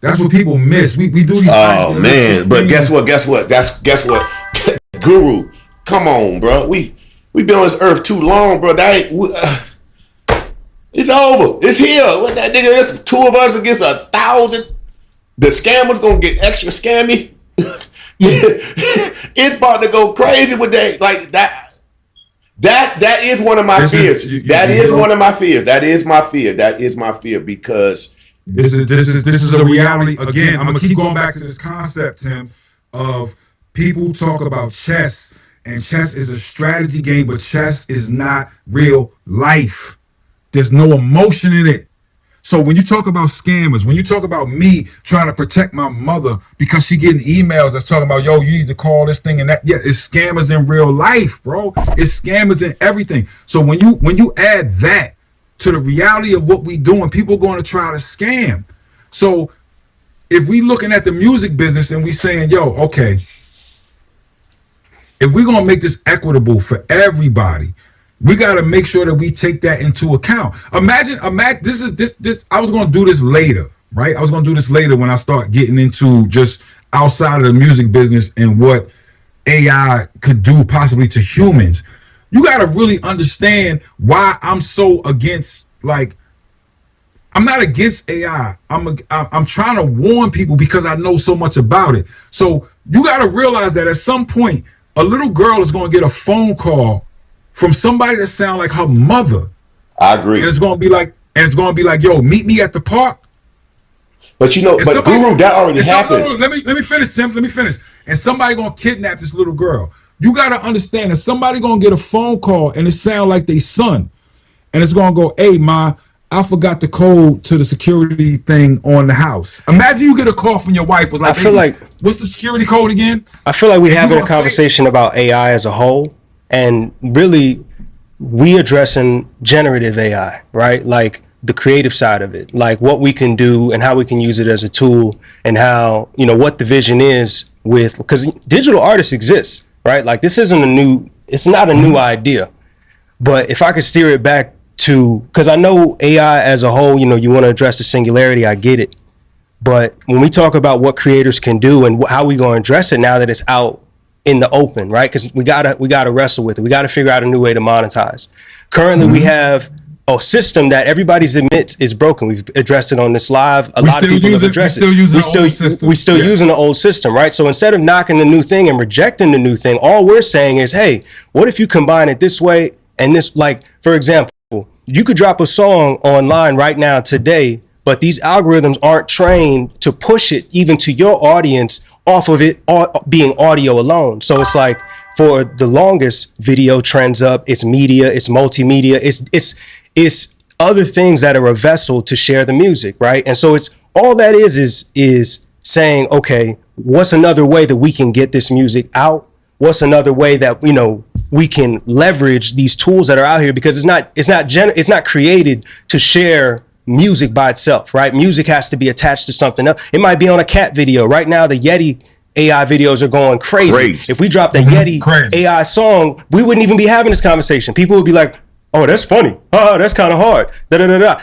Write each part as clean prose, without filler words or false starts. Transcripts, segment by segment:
That's what people miss. We do these. Oh man, but guess what? Guess what? Guess what? Guru, come on, bro. We been on this earth too long, bro. That ain't, it's over. It's here. What that nigga? There's two of us against 1,000. The scammer's gonna get extra scammy. It's about to go crazy with that. Like that. That is one of my fears. That is one of my fears. That is my fear. That is my fear because. This is a reality. Again, I'm gonna keep going back to this concept, Tim, of people talk about chess, and chess is a strategy game, but chess is not real life. There's no emotion in it. So when you talk about scammers, when you talk about me trying to protect my mother because she getting emails that's talking about, yo, you need to call this thing and that, yeah, it's scammers in real life, bro. It's scammers in everything. So when you add that to the reality of what we doing, people are going to try to scam. So if we looking at the music business and we saying, yo, okay, if we're going to make this equitable for everybody, we got to make sure that we take that into account. Imagine this. I was going to do this later, right? I was going to do this later when I start getting into just outside of the music business and what AI could do possibly to humans. You got to really understand why I'm so against, like, I'm not against AI. I'm trying to warn people because I know so much about it. So you got to realize that at some point, a little girl is going to get a phone call from somebody that sounds like her mother. I agree. And it's going to be like, yo, meet me at the park. But you know, but somebody, Guru, that already happened. Let me finish, Tim. Let me finish. And somebody going to kidnap this little girl. You got to understand that somebody going to get a phone call and it sound like they son. And it's going to go, hey, ma, I forgot the code to the security thing on the house. Imagine you get a call from your wife. Was like, I feel like, what's the security code again? I feel like we're having a conversation about AI as a whole. And really, we addressing generative AI, right? Like the creative side of it, like what we can do and how we can use it as a tool and how, you know, what the vision is with, because digital artists exist. Right? Like this isn't it's not a new idea, but if I could steer it back to, because I know AI as a whole, you know, you want to address the singularity, I get it. But when we talk about what creators can do and how we going to address it now that it's out in the open, right? Because we gotta wrestle with it. We got to figure out a new way to monetize. Currently, we have a system that everybody admits is broken. We've addressed it on this live. A lot of people have addressed it. We're still using the old system, right? So instead of knocking the new thing and rejecting the new thing, all we're saying is, hey, what if you combine it this way and this? Like, for example, you could drop a song online right now today, but these algorithms aren't trained to push it even to your audience off of it being audio alone. So it's like, for the longest, video trends up, it's media, it's multimedia, it's other things that are a vessel to share the music, right? And so it's all that is saying, okay, what's another way that we can get this music out? What's another way that, you know, we can leverage these tools that are out here? Because it's not created to share music by itself, right? Music has to be attached to something else. It might be on a cat video. Right now, the Yeti AI videos are going crazy. If we dropped a Yeti AI song, we wouldn't even be having this conversation. People would be like, oh, that's funny. Oh, that's kind of hard.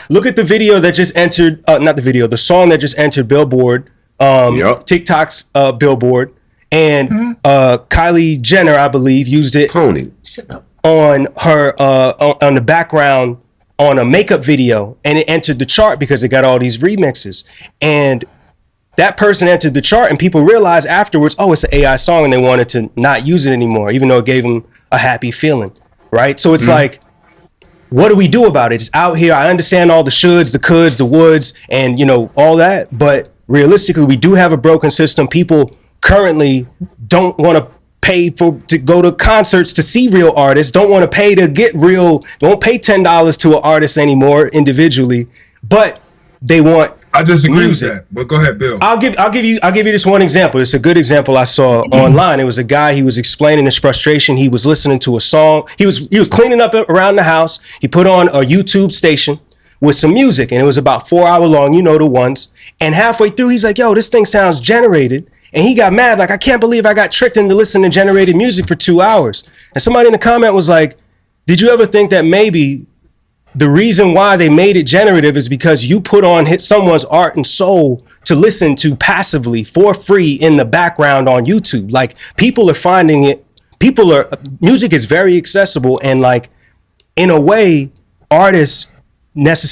Look at the video that just entered, the song that just entered Billboard, TikTok's Billboard. And Kylie Jenner, I believe, used it on her on the background on a makeup video, and it entered the chart because it got all these remixes. And that person entered the chart, and people realized afterwards, oh, it's an AI song, and they wanted to not use it anymore, even though it gave them a happy feeling, right? So it's like, what do we do about it? It's out here. I understand all the shoulds, the coulds, the woulds, and, you know, all that. But realistically, we do have a broken system. People currently don't want to pay to go to concerts to see real artists, don't want to pay to get real, don't pay $10 to an artist anymore individually, but they want I disagree with that, but go ahead, Bill. I'll give you this one example. It's a good example I saw online. It was a guy, he was explaining his frustration. He was listening to a song. He was cleaning up around the house. He put on a YouTube station with some music, and it was about 4 hour long, you know, the ones. And halfway through, he's like, yo, this thing sounds generated. And he got mad, like, I can't believe I got tricked into listening to generated music for 2 hours. And somebody in the comment was like, did you ever think that maybe the reason why they made it generative is because you put on someone's art and soul to listen to passively for free in the background on YouTube. Like, people are finding it. Music is very accessible, and like, in a way, artists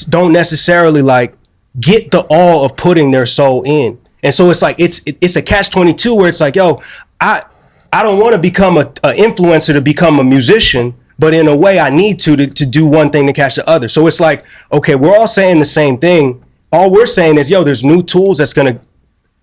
don't necessarily like get the awe of putting their soul in. And so it's like, it's a catch-22 where it's like, yo, I don't want to become a influencer to become a musician, but in a way I need to do one thing to catch the other. So it's like, okay, we're all saying the same thing. All we're saying is, yo, there's new tools that's going to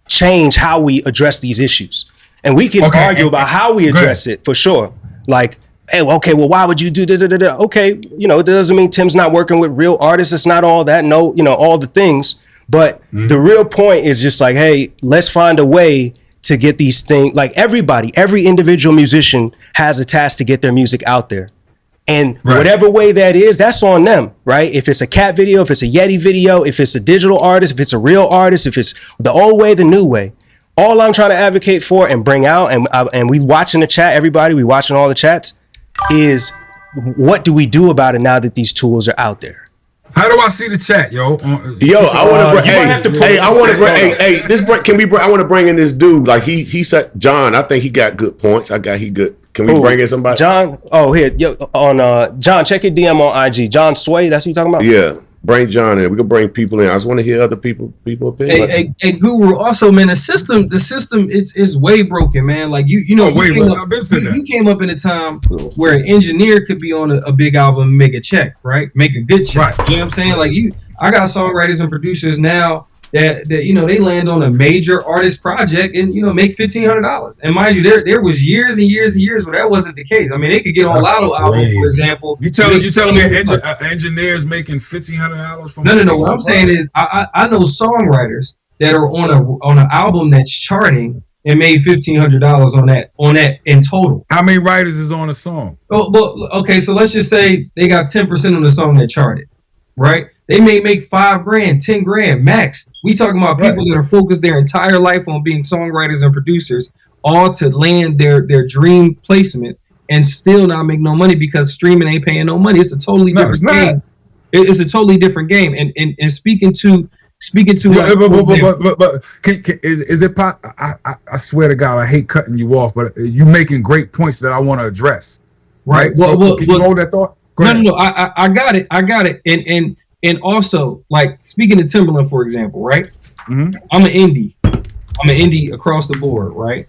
change how we address these issues. And we can argue about how we address it for sure. Like, hey, okay, well, why would you do da-da-da-da? Okay, you know, it doesn't mean Tim's not working with real artists. It's not all that. No, you know, all the things. But the real point is just like, hey, let's find a way to get these things. Like, every individual musician has a task to get their music out there. And whatever way that is, that's on them, right? If it's a cat video, if it's a Yeti video, if it's a digital artist, if it's a real artist, if it's the old way, the new way. All I'm trying to advocate for and bring out, and we watching the chat, everybody, we watching all the chats, is what do we do about it now that these tools are out there? How do I see the chat, yo? I want to. I want to bring in this dude. Like he said, John. I think he got good points. Can we bring in somebody? John. Oh, here, yo, on John. Check your DM on IG. John Sway. That's what you talking about? Yeah. Bring John in. We can bring people in. I just want to hear other people opinion. Hey, Guru. Also, man, the system is way broken, man. Like you know, you came up in a time where an engineer could be on a big album and make a check, right? Make a good check. Right. You know what I'm saying? Like I got songwriters and producers now that you know, they land on a major artist project and, you know, make $1,500. And mind you, there was years and years and years where that wasn't the case. I mean, they could get on Lotto album, for example. You telling me engineers making $1,500 from? No. What I'm saying is, I know songwriters that are on an album that's charting and made $1,500 on that in total. How many writers is on a song? Oh, well, okay, so let's just say they got 10% of the song that charted, right? They may make $5,000, $10,000 max. We talking about people that are focused their entire life on being songwriters and producers, all to land their dream placement and still not make no money because streaming ain't paying no money. It's a totally different game. It's a totally different game. And speaking to is it? I swear to God, I hate cutting you off, but you making great points that I want to address. Right. Well, can you hold that thought? No. I got it. And also, like, speaking of Timbaland, for example, right? Mm-hmm. I'm an indie across the board, right?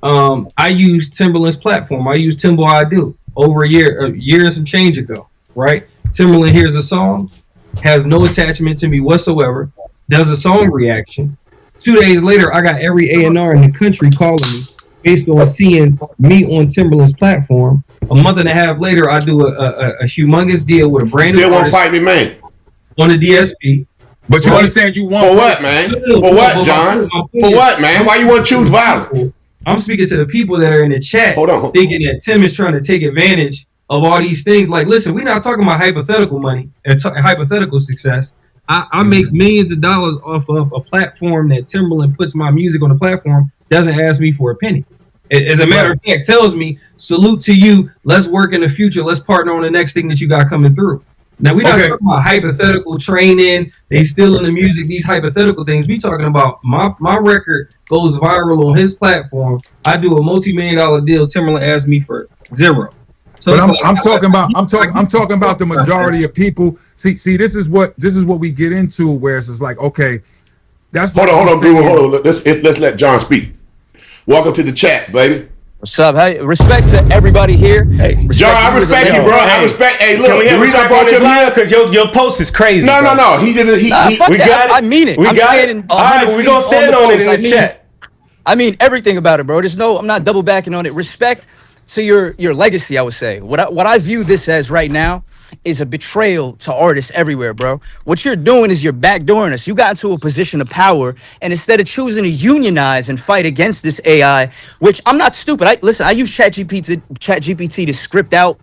I use Timbaland's platform. I use Timbo I Do over a year and some change ago, right? Timbaland hears a song, has no attachment to me whatsoever, does a song reaction. 2 days later, I got every A&R in the country calling me based on seeing me on Timbaland's platform. A month and a half later, I do a humongous deal with a brand new artist. Still won't fight me, man. On the DSP. But you understand you want for what, man? For what, John? For what, man? Why you want to choose violence? I'm speaking to the people that are in the chat thinking that Tim is trying to take advantage of all these things. Like, listen, we're not talking about hypothetical money and hypothetical success. I make millions of dollars off of a platform that Timbaland puts my music on the platform, doesn't ask me for a penny. As a matter of fact, tells me, salute to you, let's work in the future, let's partner on the next thing that you got coming through. Now, we're not talking about hypothetical training. They still in the music, these hypothetical things. We talking about my record goes viral on his platform. I do a multi-million-dollar deal. Timbaland asked me for $0. So, but I'm talking about the majority of people. See, this is what we get into, where it's just like, okay, that's hold on. Let's let John speak. Welcome to the chat, baby. What's up? Hey, respect to everybody here. Hey, John, I respect you, bro. I respect. Hey, look, the reason I brought you here because your post is crazy. No. He did it. We got it. I mean it. We got it. All right, we're gonna stand on it in the chat. I mean everything about it, bro. I'm not double backing on it. Respect to your legacy, I would say. What I view this as right now is a betrayal to artists everywhere, bro. What you're doing is you're backdooring us. You got into a position of power, and instead of choosing to unionize and fight against this AI, which I'm not stupid. I use ChatGPT to script out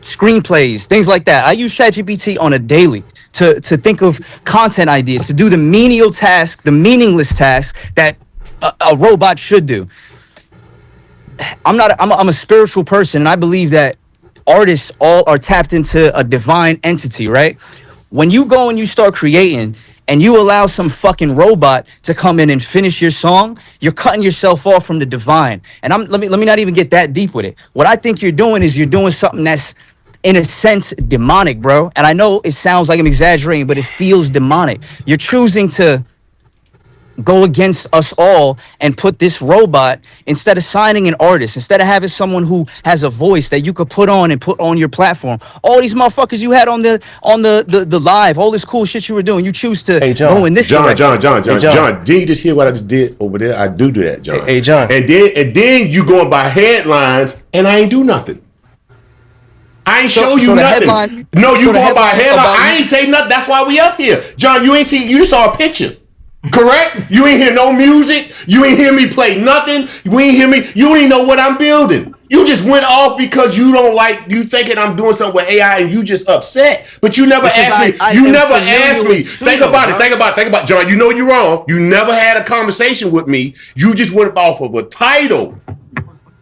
screenplays, things like that. I use ChatGPT on a daily to think of content ideas, to do the menial task, the meaningless task that a robot should do. I'm a spiritual person, and I believe that artists all are tapped into a divine entity, right? When you go and you start creating and you allow some fucking robot to come in and finish your song, you're cutting yourself off from the divine. And let me not even get that deep with it. What I think you're doing is you're doing something that's in a sense demonic, bro. And I know it sounds like I'm exaggerating, but it feels demonic. You're choosing to go against us all and put this robot, instead of signing an artist, instead of having someone who has a voice that you could put on and put on your platform. All these motherfuckers you had on the live, all this cool shit you were doing, you choose to go in this direction. John, did you just hear what I just did over there? I do that, John. Hey, John. And then you going by headlines, and I ain't do nothing. I ain't show you nothing. No, you going by headline. I ain't say nothing. That's why we up here, John. You ain't seen. You just saw a picture. Correct? You ain't hear no music. You ain't hear me play nothing. You ain't hear me. You don't even know what I'm building. You just went off because you don't like, you thinking I'm doing something with AI and you just upset. But you never asked me. You never asked me. Think about it, John. You know you're wrong. You never had a conversation with me. You just went off of a title.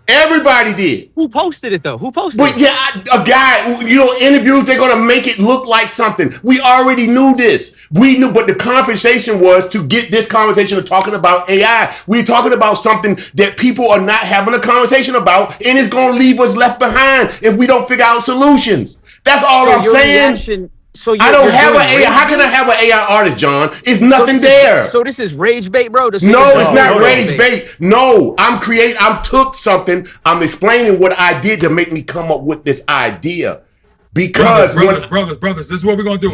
Everybody did. Who posted it though? Who posted it? Yeah, a guy, interviews, they're going to make it look like something. We already knew this. We knew, but the conversation was to get this conversation of talking about AI. We're talking about something that people are not having a conversation about, and it's going to leave us left behind if we don't figure out solutions. That's all I'm saying. I don't have an AI. How can I have an AI artist, John? It's nothing there. So this is rage bait, bro? No, it's not rage bait. No, I took something. I'm explaining what I did to make me come up with this idea. Because brothers, this is what we're gonna do.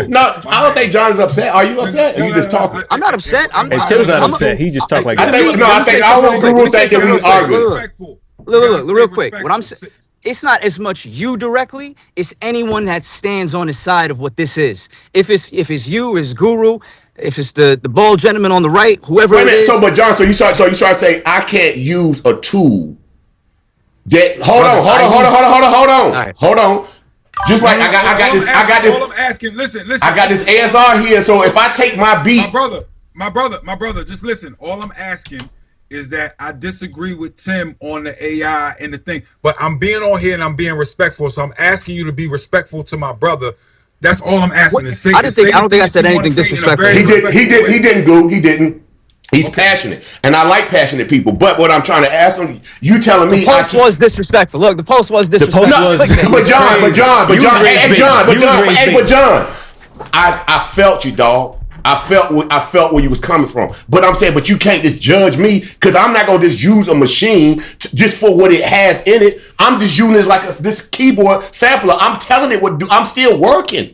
No, I don't think John is upset. Are you upset? You just talking. I'm not upset. Tim's not upset. He just talked like that. I want Guru thinking we arguing. Look, real quick. What I'm saying, it's not as much you directly, it's anyone that stands on the side of what this is. If it's you, it's Guru, if it's the bald gentleman on the right, whoever it is. But John, so you start saying I can't use a tool that hold on. Just like I got this. All I'm asking, listen. I got this ASR here, so if I take my beat, my brother, just listen. All I'm asking is that I disagree with Tim on the AI and the thing, but I'm being on here and I'm being respectful. So I'm asking you to be respectful to my brother. That's all I'm asking. I don't think I said anything disrespectful. He didn't go. He didn't. He's passionate, and I like passionate people. But what I'm trying to ask him, you telling me the post was disrespectful. Look, the post was disrespectful. But John, I felt you, dog. I felt where you was coming from. But I'm saying, but you can't just judge me because I'm not gonna just use a machine just for what it has in it. I'm just using it like this keyboard sampler. I'm telling it what I'm still working.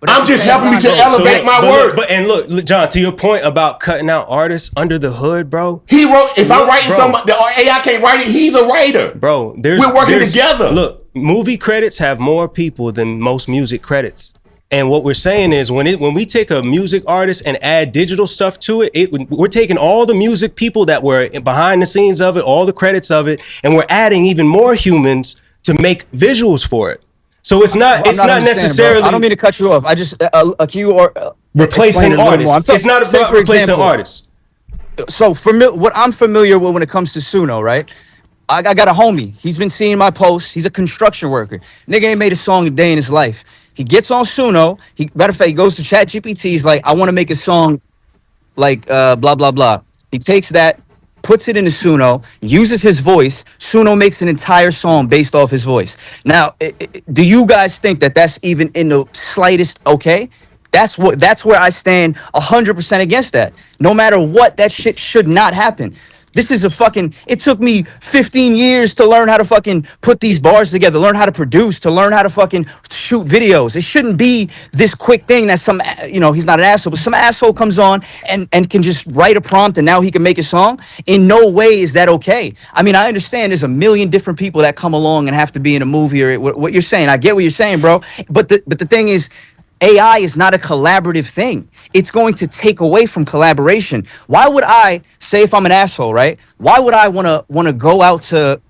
But I'm just helping me to elevate my work. And look, John, to your point about cutting out artists under the hood, bro. He wrote. If I'm writing something, the AI can't write it. He's a writer, bro. We're working together. Look, movie credits have more people than most music credits. And what we're saying is when we take a music artist and add digital stuff to it, we're taking all the music people that were behind the scenes of it, all the credits of it, and we're adding even more humans to make visuals for it. So it's not necessarily. Bro. I don't mean to cut you off. I just replacing artists. It's not about replacing artists. So what I'm familiar with when it comes to Suno, right? I got a homie. He's been seeing my posts. He's a construction worker. Nigga ain't made a song a day in his life. He gets on Suno. Matter of fact, he goes to ChatGPT. He's like, I want to make a song like blah, blah, blah. He takes that, puts it into Suno, uses his voice. Suno makes an entire song based off his voice. Now, do you guys think that that's even in the slightest okay? That's where I stand 100% against that. No matter what, that shit should not happen. This is it took me 15 years to learn how to fucking put these bars together, learn how to produce, to learn how to fucking shoot videos. It shouldn't be this quick thing that he's not an asshole, but some asshole comes on and can just write a prompt and now he can make a song. In no way is that okay. I mean, I understand there's a million different people that come along and have to be in a movie or what you're saying. I get what you're saying, bro. But the thing is, AI is not a collaborative thing. It's going to take away from collaboration. Why would I say, if I'm an asshole, right? Why would I wanna go out to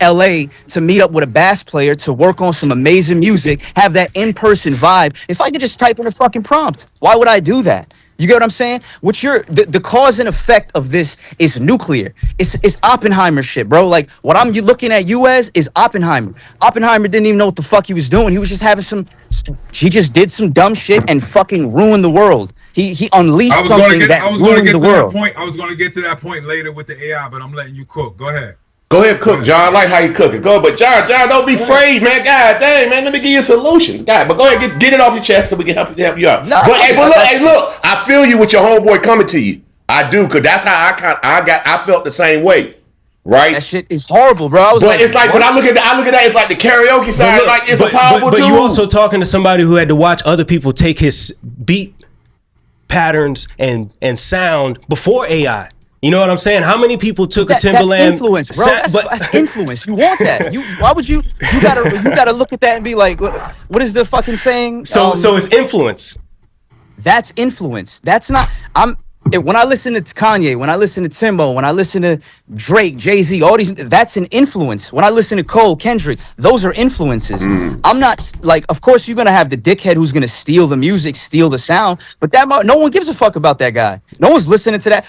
LA to meet up with a bass player to work on some amazing music, have that in-person vibe? If I could just type in a fucking prompt, why would I do that? You get what I'm saying? The cause and effect of this is nuclear. It's Oppenheimer shit, bro. Like what I'm looking at you as is Oppenheimer. Oppenheimer didn't even know what the fuck he was doing. He was just having he just did some dumb shit and fucking ruined the world. He unleashed something that ruined the world. I was gonna get to that point later with the AI, but I'm letting you cook. Go ahead. Go ahead, cook, John. I like how you cook it. Go, but John, don't be afraid, man. God dang, man. Let me give you a solution. God, but go ahead, get it off your chest so we can help you out. Nah, but look, I feel you with your homeboy coming to you. I do, cause that's how I felt the same way. Right? That shit is horrible, bro. But it's like, when I look at that, it's like the karaoke side, like it's a powerful tool. But you also talking to somebody who had to watch other people take his beat patterns and sound before AI. You know what I'm saying? How many people took a Timbaland? That's influence, bro. That's influence. You want that? Why would you? You gotta look at that and be like, what is the fucking saying? So it's influence. That's influence. That's not. When I listen to Kanye, when I listen to Timbo, when I listen to Drake, Jay-Z, all these, that's an influence. When I listen to Cole, Kendrick, those are influences. I'm not like, of course you're gonna have the dickhead who's gonna steal the music, steal the sound, but no one gives a fuck about that guy. No one's listening to that.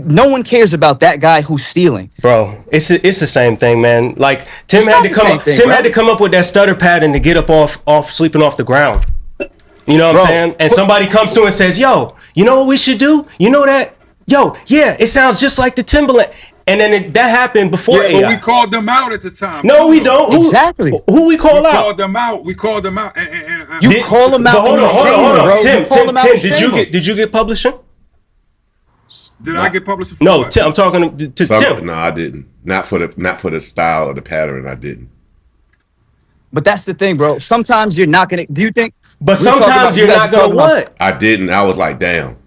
No one cares about that guy who's stealing. Bro, it's the same thing, man. Like Tim had to come up with that stutter pattern to get up off sleeping off the ground. You know what I'm saying? And somebody comes to him and says, yo, you know what we should do? You know that? Yo, yeah, it sounds just like the Timbaland. And then that happened before AI. But we called them out at the time. No, we don't. Exactly. Who we call out? We called them out. You call them out. Hold on. Tim, did you get publishing? Did I get publishing? No, Tim, I'm talking to Tim. No, I didn't. Not for the style or the pattern. I didn't. But that's the thing, bro. Sometimes you're not gonna. Do you think? But sometimes you're not gonna what? I didn't. I was like, damn.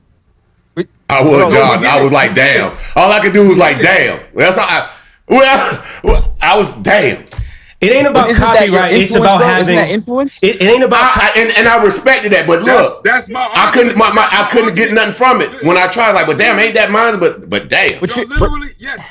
I was like, damn. All I could do was like, damn. That's all I was damn. It ain't about copyright. It's about having influence. It ain't about and I respected that. But look, that's my. I couldn't get nothing from it when I tried. Like, but damn, ain't that mine? But damn.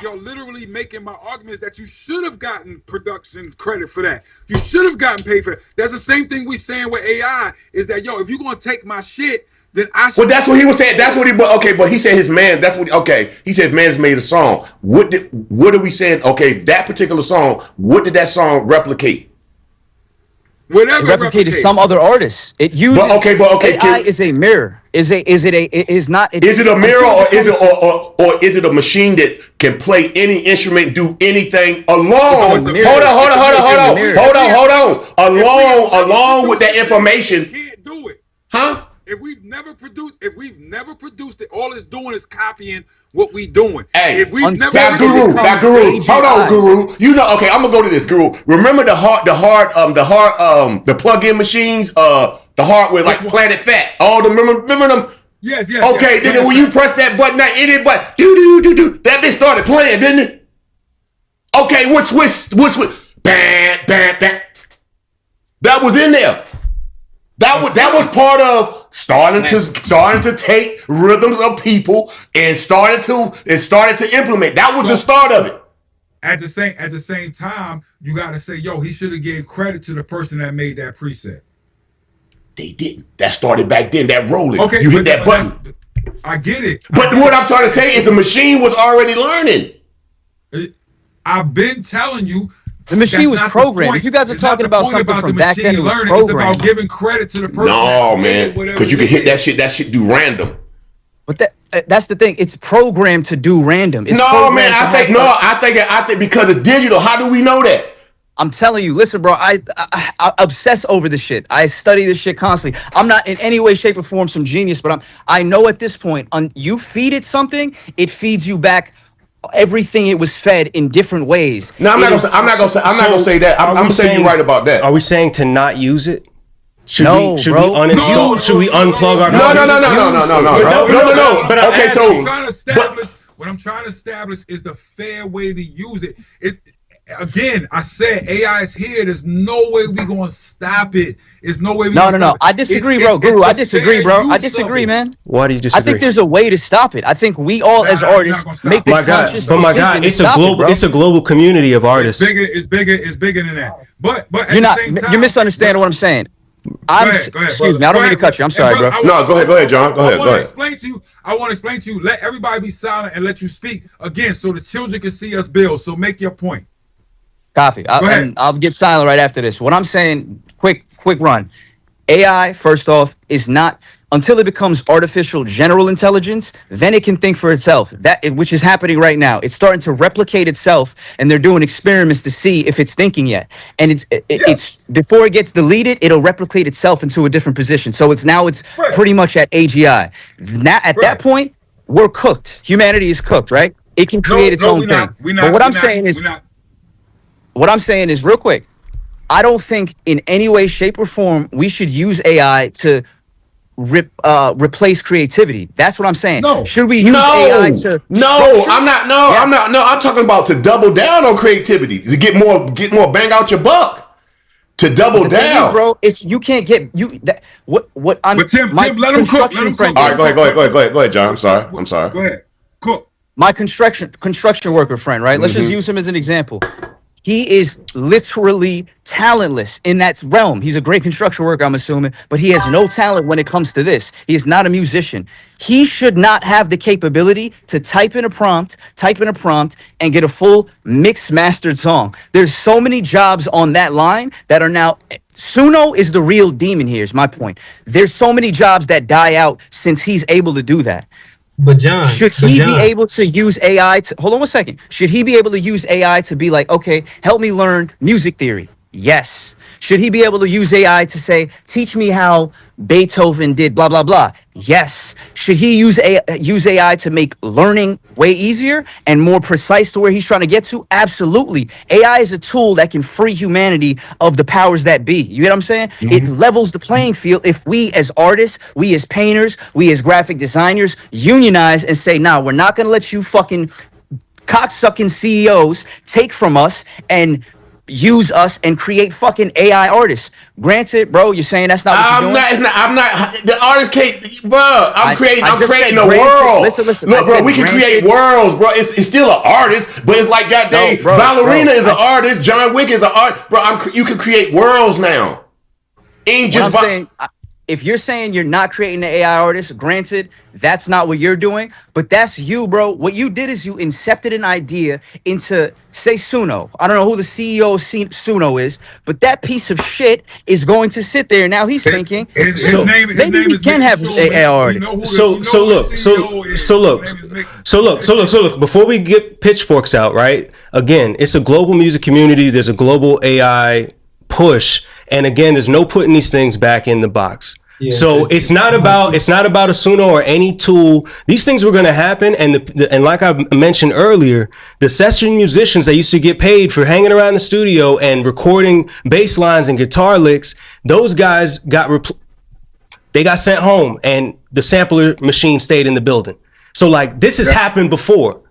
You're literally making my arguments that you should have gotten production credit for that. You should have gotten paid for it. That's the same thing we saying with AI. Is that if you're gonna take my shit, then I should. Well, that's what he was saying. That's what he. But he said his man. That's what. Okay, he said his man's made a song. What are we saying? Okay, that particular song. What did that song replicate? Whatever it replicated some other artist. It uses. But okay. AI is a mirror. Is it a mirror or is it a machine that can play any instrument, do anything along? Hold on. Along with that information. Can't do it. Huh? If we've never produced it, all it's doing is copying what we doing. Hey, if we've Guru. Hold on, Guru. You know, okay, I'm gonna go to this, Guru. Remember the plug-in machines, the hardware like Planet Fat. Remember them? Yes. Okay, then when you press that button, do that bitch started playing, didn't it? Okay, what switch? Bam. That was in there. That was part of starting to take rhythms of people and started to implement. That was the start of it. At the same time, you gotta say, he should have gave credit to the person that made that preset. They didn't. That started back then. That rolling. Okay, you hit that button. I get it. But what I'm trying to say is the machine was already learning. I've been telling you. The machine was programmed. If you guys are talking about something from back then, it was programmed. It's about giving credit to the person. No, man, because you can hit that shit. That shit do random. But that's the thing. It's programmed to do random. I think because it's digital. How do we know that? I'm telling you, listen, bro, I obsess over this shit. I study this shit constantly. I'm not in any way, shape, or form some genius, but I know at this point, you feed it something, it feeds you back everything it was fed in different ways. No, I'm not gonna say that. I'm saying you're right about that. Are we saying to not use it? Should we uninstall? Should we unplug our? No. But okay, so what I'm trying to establish is the fair way to use it. Again, I said AI is here. There's no way we gonna stop it. There's no way. No. I disagree, bro. Guru, I disagree, bro. I disagree, man. Why do you disagree? I think there's a way to stop it. I think we all, as artists, make the conscious decision. But my God, it's a global community of artists. It's bigger than that. But you're misunderstanding what I'm saying. Excuse me, I don't mean to cut you. I'm sorry, bro. No, go ahead, John. Go ahead. I want to explain to you. Let everybody be silent and let you speak again, so the children can see us build. So make your point. Copy. I'll get silent right after this. What I'm saying, quick run. AI, first off, is not until it becomes artificial general intelligence, then it can think for itself. Which is happening right now. It's starting to replicate itself, and they're doing experiments to see if it's thinking yet. And it's before it gets deleted, it'll replicate itself into a different position. So it's pretty much at AGI. Now at that point, we're cooked. Humanity is cooked, right? It can create its own thing. But what I'm saying is real quick. I don't think in any way, shape, or form we should use AI to replace creativity. That's what I'm saying. No. Should we use AI to? No, I'm not. No, yes. I'm not. No, I'm talking about to double down on creativity to get more bang out your buck. To double down, is, bro. You can't get you. What I'm. But Tim, let him cook. Let him cook. All right, go ahead, John. I'm sorry. Go ahead, cook. My construction worker friend, right? Let's just use him as an example. He is literally talentless in that realm. He's a great construction worker, I'm assuming, but he has no talent when it comes to this. He is not a musician. He should not have the capability to type in a prompt, and get a full mixed mastered song. There's so many jobs on that line that are now. Suno is the real demon here, is my point. There's so many jobs that die out since he's able to do that. But John, should he be able to use AI to hold on 1 second? Should he be able to use AI to be like, okay, help me learn music theory? Yes. Should he be able to use AI to say, teach me how Beethoven did blah blah blah? Yes. Should he use AI to make learning way easier and more precise to where he's trying to get to? Absolutely. AI is a tool that can free humanity of the powers that be. You get what I'm saying? It levels the playing field if we as artists, we as painters, we as graphic designers unionize and say, nah, we're not gonna let you fucking cocksucking CEOs take from us and use us and create fucking AI artists. Granted, bro, you're saying that's not what you're doing? I'm not. The artist can't, bro. I'm creating a world. Listen. Look, bro, we can create worlds, bro. It's still an artist, but it's like goddamn Ballerina is an artist. John Wick is an art, bro. You can create worlds now. Ain't just if you're saying you're not creating the AI artist, granted, that's not what you're doing, but that's you, bro. What you did is you incepted an idea into, say, Suno. I don't know who the CEO of Suno is, but that piece of shit is going to sit there. Now he's thinking, maybe we can have an AI artist. So look. Before we get pitchforks out, right? Again, it's a global music community. There's a global AI push. And again, there's no putting these things back in the box. Yeah, so it's not about a Suno or any tool. These things were going to happen, and like I mentioned earlier, the session musicians that used to get paid for hanging around the studio and recording bass lines and guitar licks, those guys got sent home, and the sampler machine stayed in the building. So like this has happened before.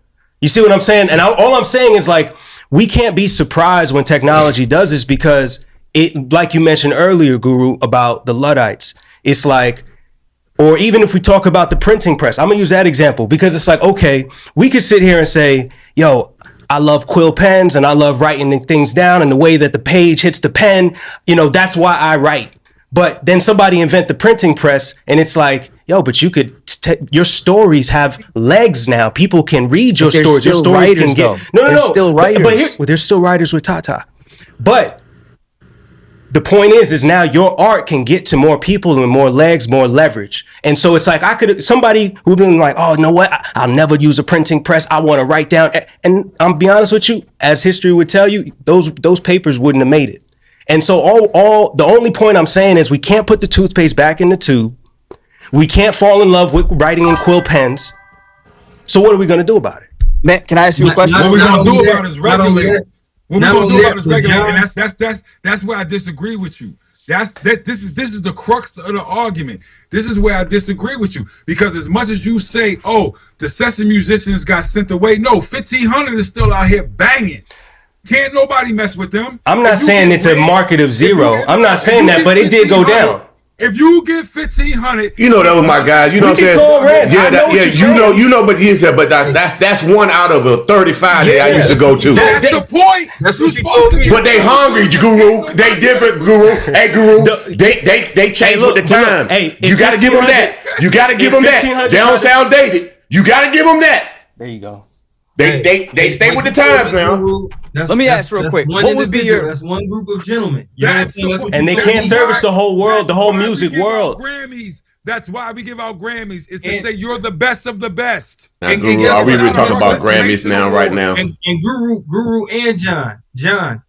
You see what I'm saying? And all I'm saying is like we can't be surprised when technology does this because. It, like you mentioned earlier, Guru, about the Luddites, it's like, or even if we talk about the printing press, I'm gonna use that example because it's like, okay, we could sit here and say, yo, I love quill pens and I love writing things down and the way that the page hits the pen, that's why I write. But then somebody invent the printing press and it's like, yo, but you could, your stories have legs now. People can read your stories. Your stories can get, no. Still writers. But there's still writers with Tata. But the point is now your art can get to more people and more legs, more leverage. And so it's like somebody who'd been like, oh, you know what? I'll never use a printing press. I want to write down. And I'll be honest with you, as history would tell you, those papers wouldn't have made it. And so the only point I'm saying is we can't put the toothpaste back in the tube. We can't fall in love with writing in quill pens. So what are we going to do about it? Man, can I ask you a question? What we're going to do about it is regulate it. What we're gonna do about this regulate, and that's where I disagree with you. This is the crux of the argument. This is where I disagree with you because as much as you say, oh, the session musicians got sent away, no, 1,500 is still out here banging. Can't nobody mess with them. I'm not saying it's a market of zero. I'm not saying that, but it did go down. If you get 1,500, you know that was my guy. You know what I'm saying? But he said, but that's one out of the 35 that I used to go to. That's the point. That's You're supposed to get. But they hungry, Guru. They different, Guru. Hey, Guru. They change with the times. Hey, you got to give them that. You got to give them that. They don't sound dated. You got to give them that. There you go. They stay with the times now. Let me ask real quick. What would be your? That's one group of gentlemen. And they can't service the whole world, the whole music world. Grammys. That's why we give out Grammys. Is to say you're the best of the best. Now, Guru, are we really talking about Grammys now, right now? And Guru and John.